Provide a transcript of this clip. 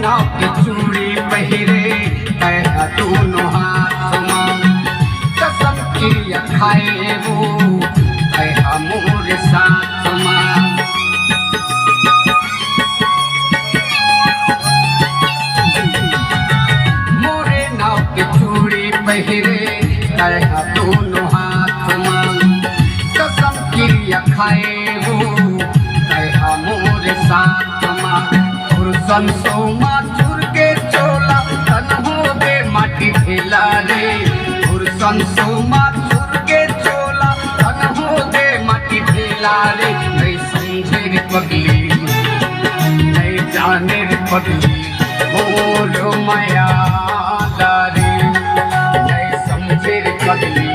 नाव की चूड़ी पहिरे कह दोनों हाथ में कसम की खाए वो कह मोर साथ में मोरे नाव की चूड़ी पहिरे कह दोनों हाथ में कसम की खाए वो कह मोर साथ में संसो माथुर के चोला तन हो बे माटी ढेला रे और संसो माथुर के चोला तन हो बे माटी ढेला रे नहीं समझे रे पगली नहीं जाने रे पगली बोलो माया रे नहीं समझे रे पगली